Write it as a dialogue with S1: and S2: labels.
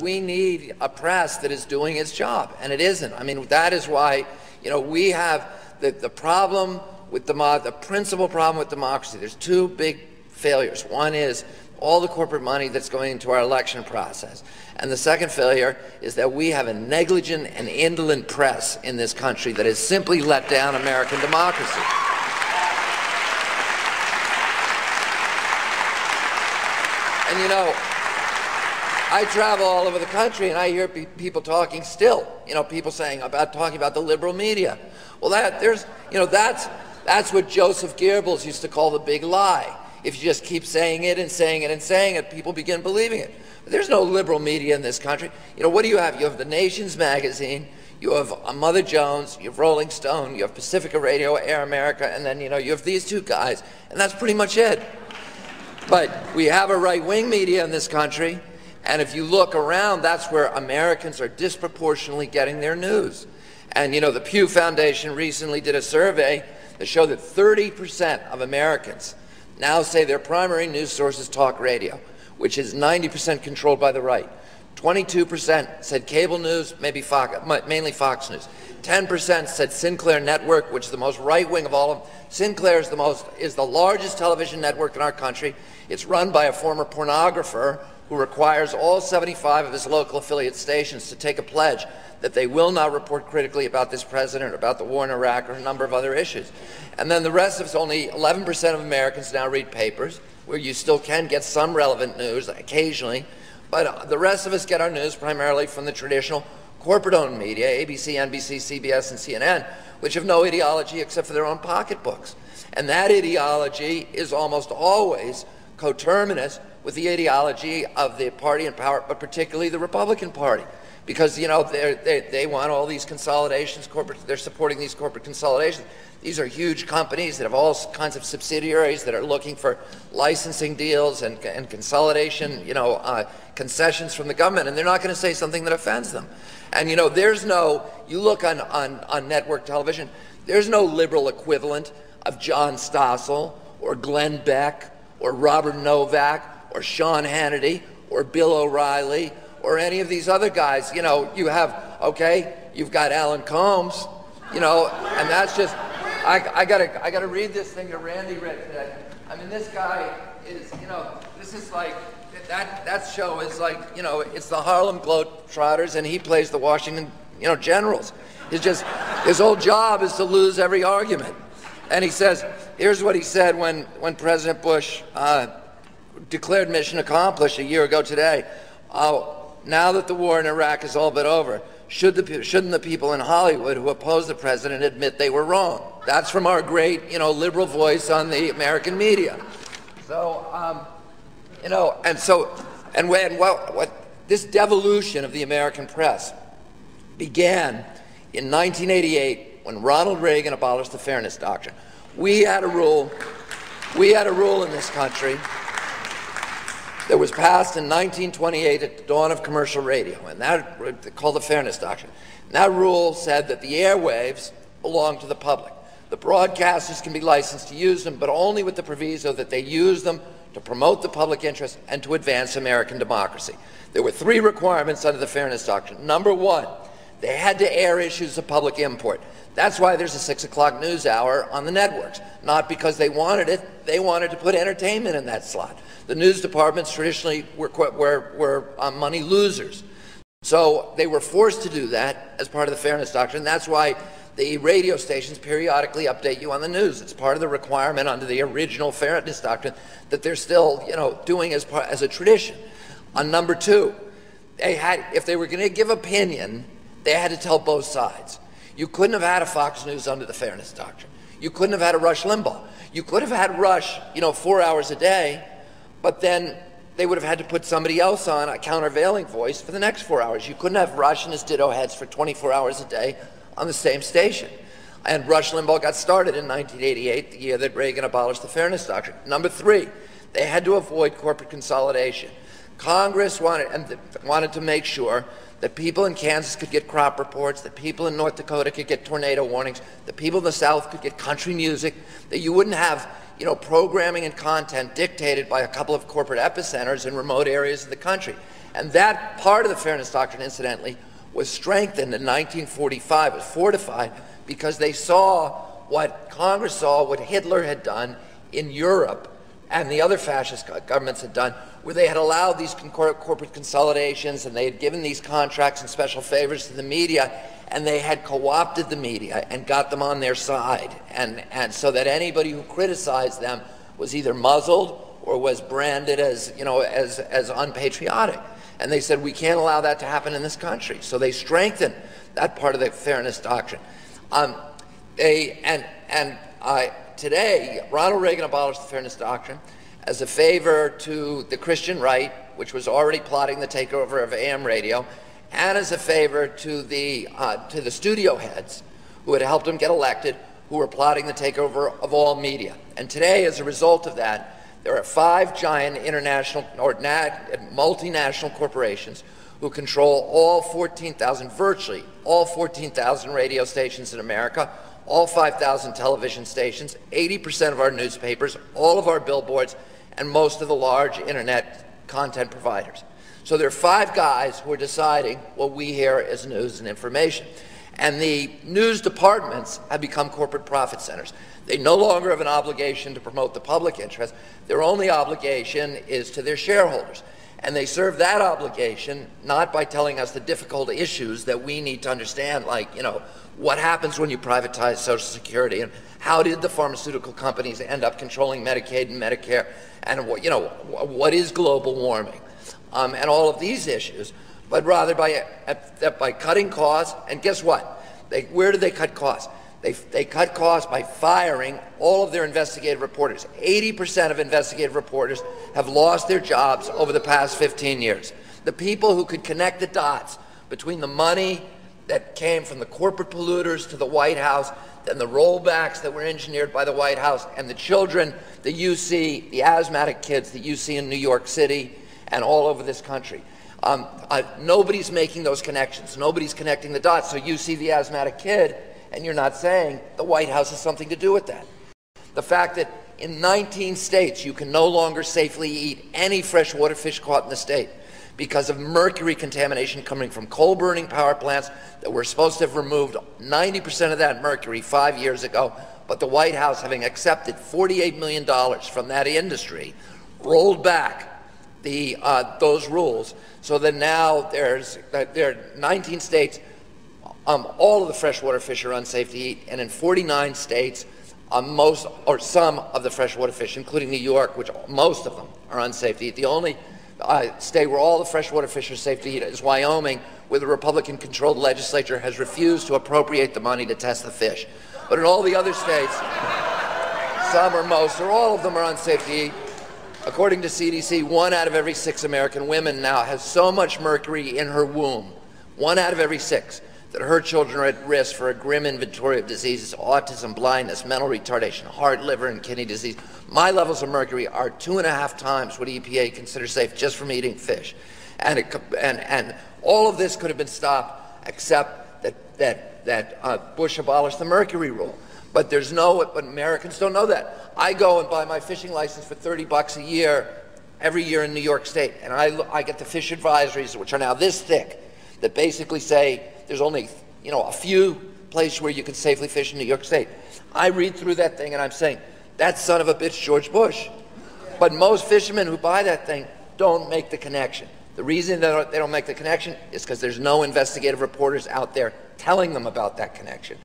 S1: we need a press that is doing its job, and it isn't. I mean, that is why, you know, we have the problem with the principal problem with democracy. There's two big failures. One is all the corporate money that's going into our election process. And the second failure is that we have a negligent and indolent press in this country that has simply let down American democracy. And you know, I travel all over the country and I hear people talking still, you know, people talking about the liberal media. Well, that's what Joseph Goebbels used to call the big lie. If you just keep saying it and saying it and saying it, people begin believing it. But there's no liberal media in this country. You know, what do you have? You have The Nation's magazine, you have Mother Jones, you have Rolling Stone, you have Pacifica Radio, Air America, and then, you know, you have these two guys, and that's pretty much it. But we have a right-wing media in this country, and if you look around, that's where Americans are disproportionately getting their news. And, you know, the Pew Foundation recently did a survey that showed that 30% of Americans now say their primary news source is talk radio, which is 90% controlled by the right. 22% said cable news, mainly Fox News. 10% said Sinclair Network, which is the most right-wing of all of them. Sinclair is the largest television network in our country. It's run by a former pornographer who requires all 75 of his local affiliate stations to take a pledge that they will not report critically about this president, or about the war in Iraq, or a number of other issues. And then the rest of us, only 11% of Americans now read papers, where you still can get some relevant news occasionally, but the rest of us get our news primarily from the traditional corporate-owned media, ABC, NBC, CBS, and CNN, which have no ideology except for their own pocketbooks. And that ideology is almost always coterminous with the ideology of the party in power, but particularly the Republican Party. Because, you know, they want all these consolidations, they're supporting these corporate consolidations. These are huge companies that have all kinds of subsidiaries that are looking for licensing deals and consolidation, you know, concessions from the government, and they're not going to say something that offends them. And, you know, you look on network television, there's no liberal equivalent of John Stossel or Glenn Beck or Robert Novak or Sean Hannity or Bill O'Reilly or any of these other guys. You know, you have, okay, you've got Alan Combs, you know, and that's just, I gotta read this thing that Randy read today. I mean, this guy is, you know, this is like, that show is like, you know, it's the Harlem Globetrotters and he plays the Washington, you know, Generals. It's just, his whole job is to lose every argument. And he says, here's what he said when President Bush declared mission accomplished a year ago today. Now that the war in Iraq is all but over, shouldn't the people in Hollywood who oppose the president admit they were wrong? That's from our great, you know, liberal voice on the American media. So, you know, and what this devolution of the American press began in 1988 when Ronald Reagan abolished the Fairness Doctrine. We had a rule in this country that was passed in 1928 at the dawn of commercial radio, and that called the Fairness Doctrine. And that rule said that the airwaves belong to the public. The broadcasters can be licensed to use them, but only with the proviso that they use them to promote the public interest and to advance American democracy. There were 3 requirements under the Fairness Doctrine. Number 1, they had to air issues of public import. That's why there's a 6 o'clock news hour on the networks. Not because they wanted it, they wanted to put entertainment in that slot. The news departments traditionally were money losers. So they were forced to do that as part of the Fairness Doctrine. That's why the radio stations periodically update you on the news. It's part of the requirement under the original Fairness Doctrine that they're still, you know, doing as a tradition. On number 2, if they were going to give opinion, they had to tell both sides. You couldn't have had a Fox News under the Fairness Doctrine. You couldn't have had a Rush Limbaugh. You could have had Rush, you know, 4 hours a day, but then they would have had to put somebody else on, a countervailing voice, for the next 4 hours. You couldn't have Rush and his ditto heads for 24 hours a day on the same station. And Rush Limbaugh got started in 1988, the year that Reagan abolished the Fairness Doctrine. Number 3, they had to avoid corporate consolidation. Congress wanted to make sure that people in Kansas could get crop reports, that people in North Dakota could get tornado warnings, that people in the South could get country music, that you wouldn't have, you know, programming and content dictated by a couple of corporate epicenters in remote areas of the country. And that part of the fairness doctrine, incidentally, was strengthened in 1945, was fortified, because they saw what Congress saw, what Hitler had done in Europe and the other fascist governments had done, where they had allowed these corporate consolidations and they had given these contracts and special favors to the media, and they had co-opted the media and got them on their side, and so that anybody who criticized them was either muzzled or was branded as, you know, as unpatriotic. And they said, we can't allow that to happen in this country. So they strengthened that part of the fairness doctrine. Today, Ronald Reagan abolished the fairness doctrine as a favor to the Christian right, which was already plotting the takeover of AM radio, and as a favor to the studio heads who had helped him get elected, who were plotting the takeover of all media. And today, as a result of that, there are 5 giant international or multinational corporations who control all 14,000, virtually all 14,000 radio stations in America, all 5,000 television stations, 80% of our newspapers, all of our billboards, and most of the large internet content providers. So there are 5 guys who are deciding what we hear as news and information. And the news departments have become corporate profit centers. They no longer have an obligation to promote the public interest. Their only obligation is to their shareholders. And they serve that obligation not by telling us the difficult issues that we need to understand, like, you know, what happens when you privatize Social Security, and how did the pharmaceutical companies end up controlling Medicaid and Medicare, and what, you know, what is global warming, and all of these issues, but rather by cutting costs. And guess what? Where do they cut costs? They cut costs by firing all of their investigative reporters. 80% of investigative reporters have lost their jobs over the past 15 years. The people who could connect the dots between the money that came from the corporate polluters to the White House, and the rollbacks that were engineered by the White House, and the children that you see, the asthmatic kids that you see in New York City and all over this country. Nobody's making those connections. Nobody's connecting the dots. So you see the asthmatic kid, and you're not saying the White House has something to do with that. The fact that in 19 states you can no longer safely eat any freshwater fish caught in the state because of mercury contamination coming from coal-burning power plants that were supposed to have removed 90% of that mercury 5 years ago, but the White House, having accepted $48 million from that industry, rolled back those rules, so that now there are 19 states. All of the freshwater fish are unsafe to eat, and in 49 states, most or some of the freshwater fish, including New York, which most of them are unsafe to eat. The only state where all the freshwater fish are safe to eat is Wyoming, where the Republican-controlled legislature has refused to appropriate the money to test the fish. But in all the other states, some or most or all of them are unsafe to eat. According to CDC, 1 out of every 6 American women now has so much mercury in her womb, 1 out of every 6, that her children are at risk for a grim inventory of diseases: autism, blindness, mental retardation, heart, liver, and kidney disease. My levels of mercury are 2.5 times what EPA considers safe just from eating fish. And all of this could have been stopped, except that Bush abolished the mercury rule. But but Americans don't know that. I go and buy my fishing license for $30 a year, every year in New York State, and I get the fish advisories, which are now this thick, that basically say there's only, you know, a few places where you can safely fish in New York State. I read through that thing and I'm saying, that son of a bitch, George Bush. But most fishermen who buy that thing don't make the connection. The reason they don't make the connection is because there's no investigative reporters out there telling them about that connection.